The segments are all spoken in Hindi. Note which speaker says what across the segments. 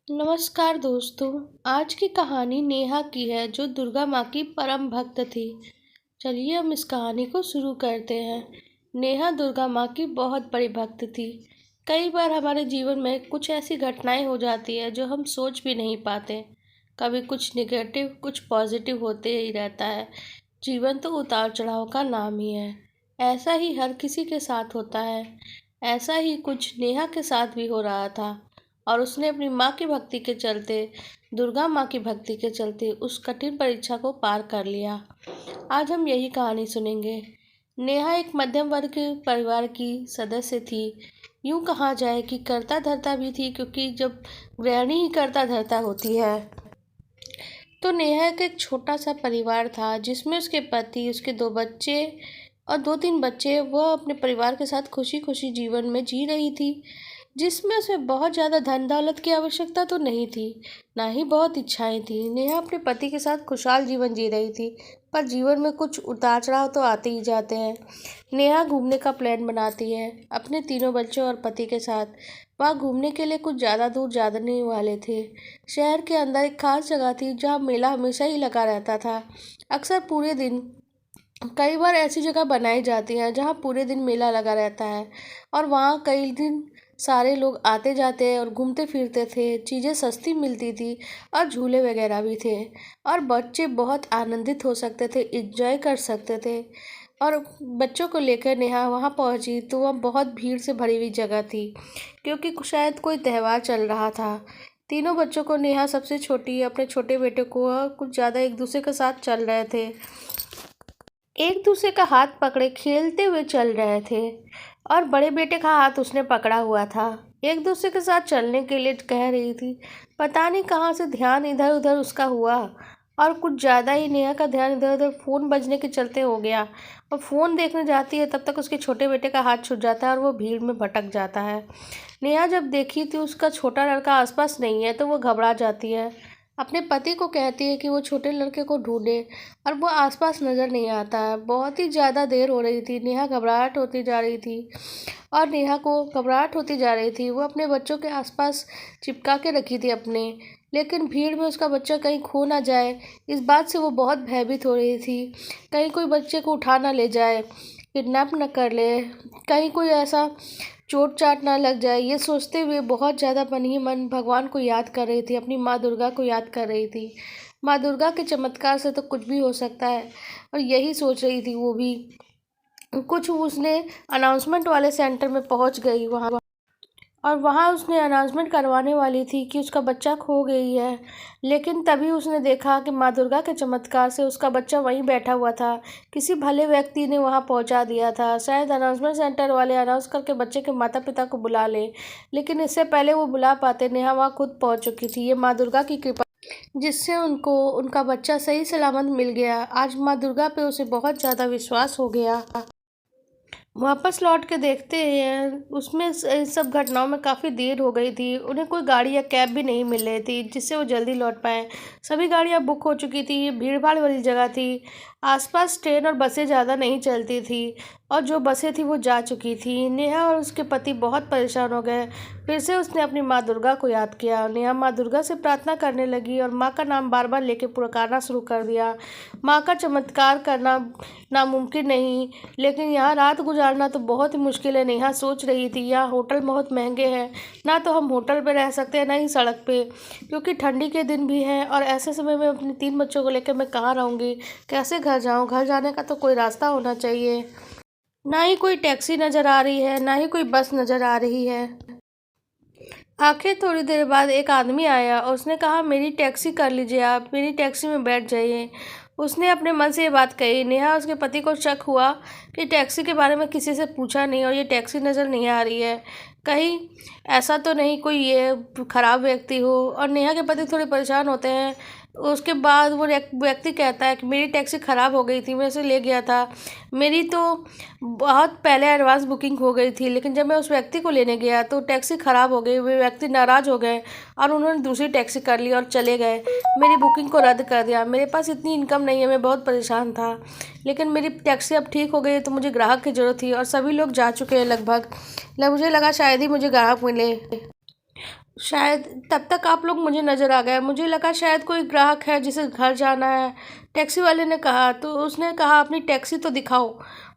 Speaker 1: नमस्कार दोस्तों। आज की कहानी नेहा की है जो दुर्गा माँ की परम भक्त थी। चलिए हम इस कहानी को शुरू करते हैं। नेहा दुर्गा माँ की बहुत बड़ी भक्त थी। कई बार हमारे जीवन में कुछ ऐसी घटनाएं हो जाती है जो हम सोच भी नहीं पाते। कभी कुछ निगेटिव कुछ पॉजिटिव होते ही रहता है। जीवन तो उतार चढ़ाव का नाम ही है। ऐसा ही हर किसी के साथ होता है। ऐसा ही कुछ नेहा के साथ भी हो रहा था और उसने अपनी माँ की भक्ति के चलते, दुर्गा माँ की भक्ति के चलते उस कठिन परीक्षा को पार कर लिया। आज हम यही कहानी सुनेंगे। नेहा एक मध्यम वर्ग के परिवार की सदस्य थी। यूं कहा जाए कि करता धरता भी थी, क्योंकि जब गृहिणी ही करता धरता होती है तो नेहा का एक छोटा सा परिवार था जिसमें उसके पति, उसके दो बच्चे और दो तीन बच्चे, वह अपने परिवार के साथ खुशी खुशी जीवन में जी रही थी, जिसमें उसे बहुत ज़्यादा धन दौलत की आवश्यकता तो नहीं थी, ना ही बहुत इच्छाएं थी। नेहा अपने पति के साथ खुशहाल जीवन जी रही थी, पर जीवन में कुछ उतार चढ़ाव तो आते ही जाते हैं। नेहा घूमने का प्लान बनाती है अपने तीनों बच्चों और पति के साथ। वहाँ घूमने के लिए कुछ ज़्यादा दूर जाने वाले थे। शहर के अंदर एक खास जगह थी जहाँ मेला हमेशा ही लगा रहता था। अक्सर पूरे दिन, कई बार ऐसी जगह बनाई जाती है जहाँ पूरे दिन मेला लगा रहता है और वहाँ कई दिन सारे लोग आते जाते और घूमते फिरते थे। चीज़ें सस्ती मिलती थी और झूले वगैरह भी थे और बच्चे बहुत आनंदित हो सकते थे, एंजॉय कर सकते थे। और बच्चों को लेकर नेहा वहाँ पहुँची तो वह बहुत भीड़ से भरी हुई जगह थी, क्योंकि शायद कोई त्यौहार चल रहा था। तीनों बच्चों को, नेहा सबसे छोटी, अपने छोटे बेटे को, वह कुछ ज़्यादा एक दूसरे के साथ चल रहे थे, एक दूसरे का हाथ पकड़े खेलते हुए चल रहे थे और बड़े बेटे का हाथ उसने पकड़ा हुआ था। एक दूसरे के साथ चलने के लिए कह रही थी। पता नहीं कहाँ से ध्यान इधर उधर उसका हुआ और कुछ ज़्यादा ही नेहा का ध्यान इधर उधर फ़ोन बजने के चलते हो गया और फ़ोन देखने जाती है तब तक उसके छोटे बेटे का हाथ छूट जाता है और वो भीड़ में भटक जाता है। नेहा जब देखी थी उसका छोटा लड़का आसपास नहीं है तो वो घबरा जाती है। अपने पति को कहती है कि वो छोटे लड़के को ढूंढे और वो आसपास नज़र नहीं आता है। बहुत ही ज़्यादा देर हो रही थी, नेहा घबराहट होती जा रही थी और नेहा को घबराहट होती जा रही थी। वो अपने बच्चों के आसपास चिपका के रखी थी अपने, लेकिन भीड़ में उसका बच्चा कहीं खो ना जाए, इस बात से वो बहुत भयभीत हो रही थी। कहीं कोई बच्चे को उठा ना ले जाए, किडनैप न कर ले, कहीं कोई ऐसा चोट चाट ना लग जाए, ये सोचते हुए बहुत ज़्यादा मन ही मन भगवान को याद कर रही थी, अपनी माँ दुर्गा को याद कर रही थी। माँ दुर्गा के चमत्कार से तो कुछ भी हो सकता है और यही सोच रही थी वो भी। कुछ उसने अनाउंसमेंट वाले सेंटर में पहुंच गई वहाँ, और वहाँ उसने अनाउंसमेंट करवाने वाली थी कि उसका बच्चा खो गई है। लेकिन तभी उसने देखा कि माँ दुर्गा के चमत्कार से उसका बच्चा वहीं बैठा हुआ था। किसी भले व्यक्ति ने वहाँ पहुँचा दिया था। शायद अनाउंसमेंट सेंटर वाले अनाउंस करके बच्चे के माता पिता को बुला ले, लेकिन इससे पहले वो बुला पाते, नेहा वहाँ खुद पहुँच चुकी थी। ये माँ दुर्गा की कृपा जिससे उनको उनका बच्चा सही सलामत मिल गया। आज माँ दुर्गा पे उसे बहुत ज़्यादा विश्वास हो गया। वापस लौट के देखते हैं उसमें इन सब घटनाओं में काफ़ी देर हो गई थी। उन्हें कोई गाड़ी या कैब भी नहीं मिल रही थी जिससे वो जल्दी लौट पाए। सभी गाड़ियाँ बुक हो चुकी थी। ये भीड़ भाड़ वाली जगह थी। आसपास ट्रेन और बसें ज़्यादा नहीं चलती थी और जो बसें थी वो जा चुकी थी। नेहा और उसके पति बहुत परेशान हो गए। फिर से उसने अपनी माँ दुर्गा को याद किया। नेहा माँ दुर्गा से प्रार्थना करने लगी और माँ का नाम बार बार लेके पुकारना शुरू कर दिया। माँ का चमत्कार करना नामुमकिन नहीं, लेकिन यहाँ रात गुजारना तो बहुत ही मुश्किल है। नेहा सोच रही थी यहाँ होटल बहुत महंगे हैं, ना तो हम होटल पे रह सकते हैं ना ही सड़क पे, क्योंकि ठंडी के दिन भी हैं और ऐसे समय में अपने तीन बच्चों को लेकर मैं कहाँ रहूँगी, कैसे घर जाऊँ। घर जाने का तो कोई रास्ता होना चाहिए। ना ही कोई टैक्सी नज़र आ रही है, ना ही कोई बस नज़र आ रही है। आखिर थोड़ी देर बाद एक आदमी आया और उसने कहा, मेरी टैक्सी कर लीजिए, आप मेरी टैक्सी में बैठ जाइए। उसने अपने मन से ये बात कही। नेहा, उसके पति को शक हुआ कि टैक्सी के बारे में किसी से पूछा नहीं और ये टैक्सी नज़र नहीं आ रही है, कहीं ऐसा तो नहीं कोई ये ख़राब व्यक्ति हो। और नेहा के पति थोड़े परेशान होते हैं। उसके बाद वो व्यक्ति कहता है कि मेरी टैक्सी ख़राब हो गई थी, मैं उसे ले गया था, मेरी तो बहुत पहले एडवांस बुकिंग हो गई थी, लेकिन जब मैं उस व्यक्ति को लेने गया तो टैक्सी ख़राब हो गई। वे व्यक्ति नाराज़ हो गए और उन्होंने दूसरी टैक्सी कर ली और चले गए, मेरी बुकिंग को रद्द कर दिया। मेरे पास इतनी इनकम नहीं है, मैं बहुत परेशान था, लेकिन मेरी टैक्सी अब ठीक हो गई है तो मुझे ग्राहक की ज़रूरत थी और सभी लोग जा चुके हैं लगभग। मुझे लगा शायद ही मुझे ग्राहक मिले। शायद तब तक आप लोग मुझे नज़र आ गए। मुझे लगा शायद कोई ग्राहक है जिसे घर जाना है। टैक्सी वाले ने कहा, तो उसने कहा अपनी टैक्सी तो दिखाओ।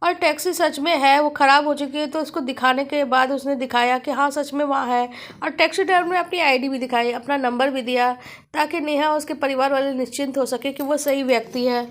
Speaker 1: और टैक्सी सच में है, वो ख़राब हो चुकी है। तो उसको दिखाने के बाद उसने दिखाया कि हाँ सच में वहाँ है। और टैक्सी ड्राइवर ने अपनी आईडी भी दिखाई, अपना नंबर भी दिया, ताकि नेहा और उसके परिवार वाले निश्चिंत हो सके कि वो सही व्यक्ति है।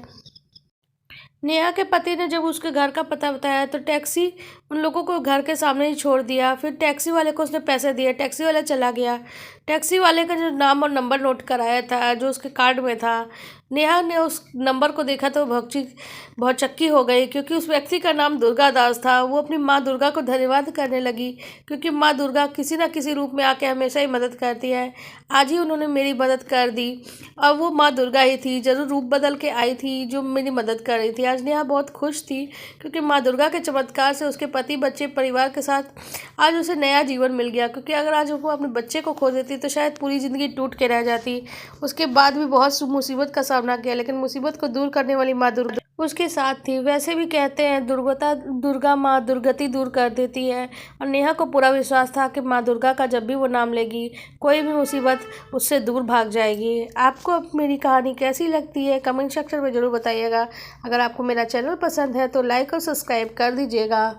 Speaker 1: नेहा के पति ने जब उसके घर का पता बताया तो टैक्सी उन लोगों को घर के सामने ही छोड़ दिया। फिर टैक्सी वाले को उसने पैसे दिए, टैक्सी वाला चला गया। टैक्सी वाले का जो नाम और नंबर नोट कराया था, जो उसके कार्ड में था, नेहा ने उस नंबर को देखा तो बहुत चक्की हो गई, क्योंकि उस व्यक्ति का नाम दुर्गा दास था। वो अपनी माँ दुर्गा को धन्यवाद करने लगी, क्योंकि माँ दुर्गा किसी न किसी रूप में आके हमेशा ही मदद करती है। आज ही उन्होंने मेरी मदद कर दी, और वो माँ दुर्गा ही थी, जरूर रूप बदल के आई थी जो मेरी मदद कर रही थी। आज नेहा बहुत खुश थी, क्योंकि माँ दुर्गा के चमत्कार से उसके पति, बच्चे, परिवार के साथ आज उसे नया जीवन मिल गया। क्योंकि अगर आज वो अपने बच्चे को खो देती तो शायद पूरी ज़िंदगी टूट के रह जाती। उसके बाद भी बहुत मुसीबत का सामना किया, लेकिन मुसीबत को दूर करने वाली माँ दुर्गा उसके साथ थी। वैसे भी कहते हैं दुर्गा माँ दुर्गति दूर कर देती है, और नेहा को पूरा विश्वास था कि माँ दुर्गा का जब भी वो नाम लेगी, कोई भी मुसीबत उससे दूर भाग जाएगी। आपको अब मेरी कहानी कैसी लगती है कमेंट सेक्शन में ज़रूर बताइएगा। अगर आपको मेरा चैनल पसंद है तो लाइक और सब्सक्राइब कर दीजिएगा।